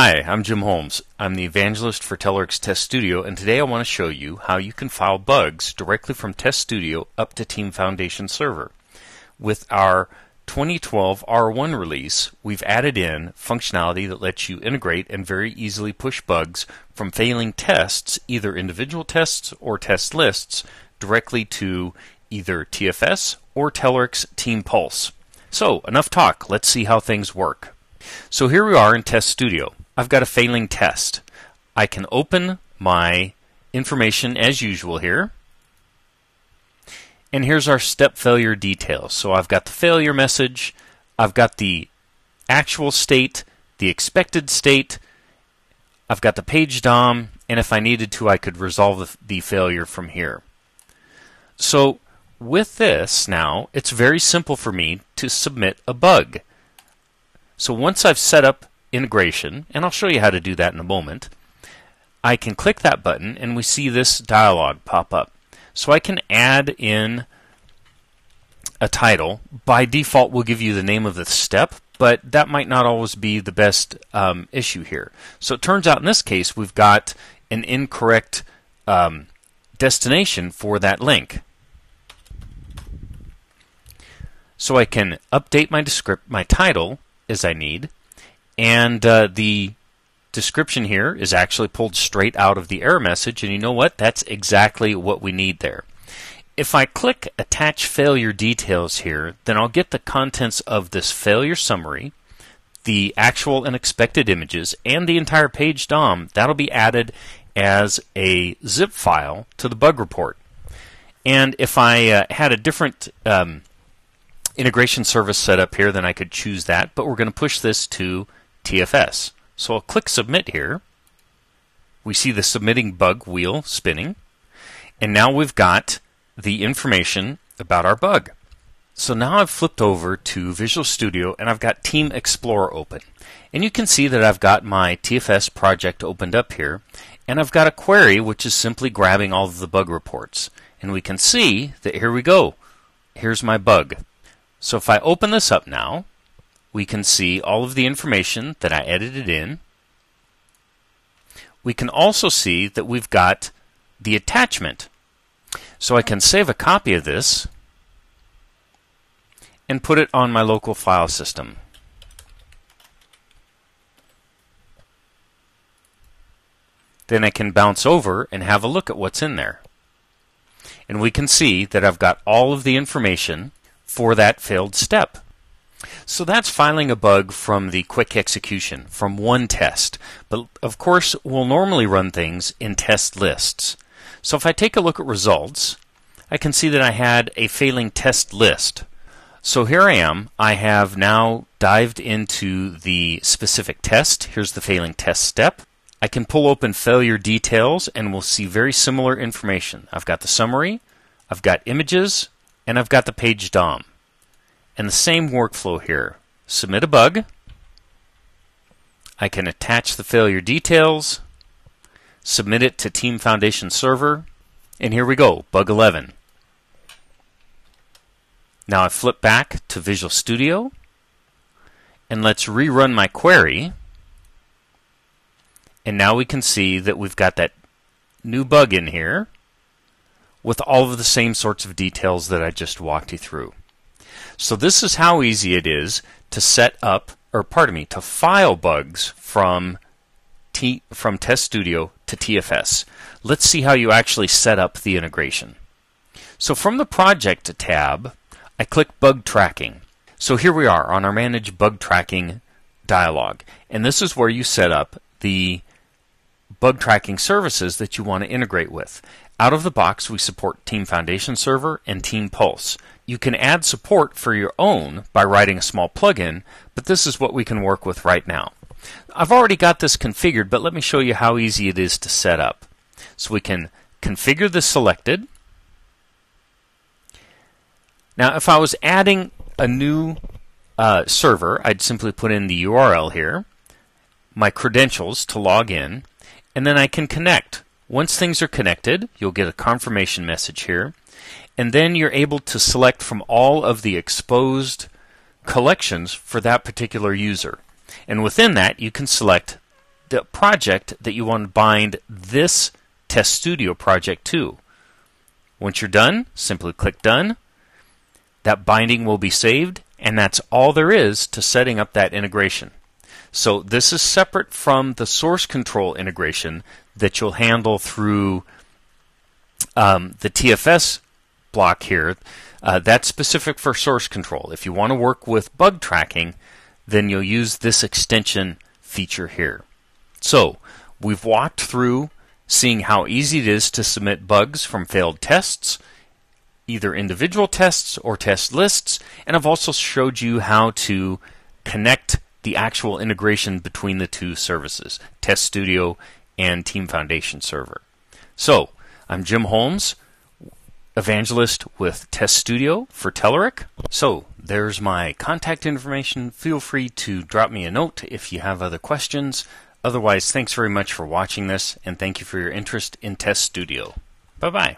Hi, I'm Jim Holmes. I'm the evangelist for Telerik's Test Studio, and today I want to show you how you can file bugs directly from Test Studio up to Team Foundation Server. With our 2012 R1 release, we've added in functionality that lets you integrate and very easily push bugs from failing tests, either individual tests or test lists, directly to either TFS or Telerik's Team Pulse. So, enough talk. Let's see how things work. So here we are in Test Studio. I've got a failing test. I can open my information as usual here. And here's our step failure details. So I've got the failure message, I've got the actual state, the expected state, I've got the page DOM, and if I needed to, I could resolve the failure from here. So with this now, it's very simple for me to submit a bug. So once I've set up integration, and I'll show you how to do that in a moment, I can click that button and we see this dialog pop up. So I can add in a title. By default, we'll give you the name of the step, but that might not always be the best issue here. So it turns out in this case we've got an incorrect destination for that link. So I can update my title as I need, and the description here is actually pulled straight out of the error message, and you know what? That's exactly what we need there. If I click Attach Failure Details here, then I'll get the contents of this failure summary, the actual and expected images, and the entire page DOM. That'll be added as a zip file to the bug report. And if I had a different integration service set up here, then I could choose that, but we're going to push this to TFS. So I'll click Submit here. We see the submitting bug wheel spinning, and now we've got the information about our bug. So now I've flipped over to Visual Studio and I've got Team Explorer open. And you can see that I've got my TFS project opened up here, and I've got a query which is simply grabbing all of the bug reports. And we can see that here we go. Here's my bug. So if I open this up now, we can see all of the information that I edited in. We can also see that we've got the attachment. So I can save a copy of this and put it on my local file system. Then I can bounce over and have a look at what's in there. And we can see that I've got all of the information for that failed step. So that's filing a bug from the quick execution, from one test. But of course, we'll normally run things in test lists. So if I take a look at results, I can see that I had a failing test list. So here I am. I have now dived into the specific test. Here's the failing test step. I can pull open failure details and we'll see very similar information. I've got the summary, I've got images, and I've got the page DOM. And the same workflow here. Submit a bug. I can attach the failure details, submit it to Team Foundation Server, and here we go, bug 11. Now I flip back to Visual Studio, and let's rerun my query. And now we can see that we've got that new bug in here with all of the same sorts of details that I just walked you through. So this is how easy it is to set up, to file bugs from Test Studio to TFS. Let's see how you actually set up the integration. So from the Project tab, I click Bug Tracking. So here we are on our Manage Bug Tracking dialog, and this is where you set up the bug tracking services that you want to integrate with. Out of the box, we support Team Foundation Server and Team Pulse. You can add support for your own by writing a small plugin, but this is what we can work with right now. I've already got this configured, but let me show you how easy it is to set up. So we can configure the selected. Now, if I was adding a new server, I'd simply put in the URL here, my credentials to log in, and then I can connect. Once things are connected, you'll get a confirmation message here, and then you're able to select from all of the exposed collections for that particular user. And within that, you can select the project that you want to bind this Test Studio project to. Once you're done, simply click Done. That binding will be saved, and that's all there is to setting up that integration. So this is separate from the source control integration that you'll handle through the TFS block here. That's specific for source control. If you want to work with bug tracking, then you'll use this extension feature here. So we've walked through seeing how easy it is to submit bugs from failed tests, either individual tests or test lists, and I've also showed you how to connect the actual integration between the two services, Test Studio and Team Foundation Server. So, I'm Jim Holmes, evangelist with Test Studio for Telerik. So, there's my contact information. Feel free to drop me a note if you have other questions. Otherwise, thanks very much for watching this, and thank you for your interest in Test Studio. Bye-bye.